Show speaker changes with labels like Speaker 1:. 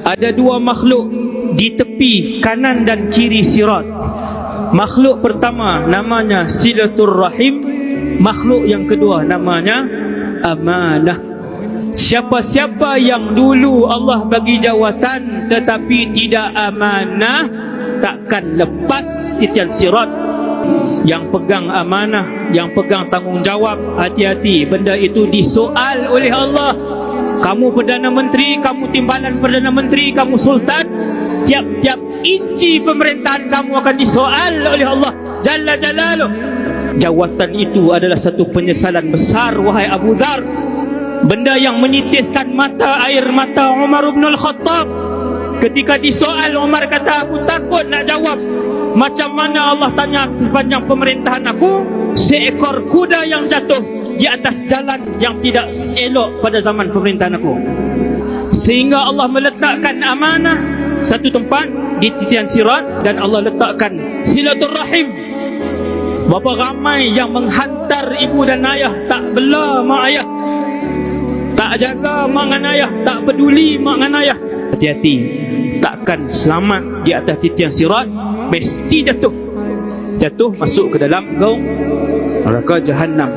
Speaker 1: Ada dua makhluk di tepi kanan dan kiri sirat. Makhluk pertama namanya silaturrahim, makhluk yang kedua namanya amanah. Siapa-siapa yang dulu Allah bagi jawatan tetapi tidak amanah, takkan lepas titian sirat. Yang pegang amanah, yang pegang tanggungjawab, hati-hati, benda itu disoal oleh Allah. Kamu Perdana Menteri, kamu timbalan Perdana Menteri, kamu Sultan, tiap-tiap inci pemerintahan kamu akan disoal oleh Allah Jalla Jalaluh. Jawatan itu adalah satu penyesalan besar, wahai Abu Dzar. Benda yang menitiskan air mata Umar bin Al-Khattab. Ketika disoal, Umar kata, aku takut nak jawab. Macam mana Allah tanya sepanjang pemerintahan aku, seekor kuda yang jatuh di atas jalan yang tidak elok pada zaman pemerintahan aku. Sehingga Allah meletakkan amanah satu tempat di titian sirat, dan Allah letakkan silaturrahim. Berapa ramai yang menghantar ibu dan ayah, tak bela mak ayah, tak jaga mak dan ayah, tak peduli mak dan ayah. Hati-hati, takkan selamat di atas titian sirat, mesti jatuh masuk ke dalam gaung neraka Jahannam.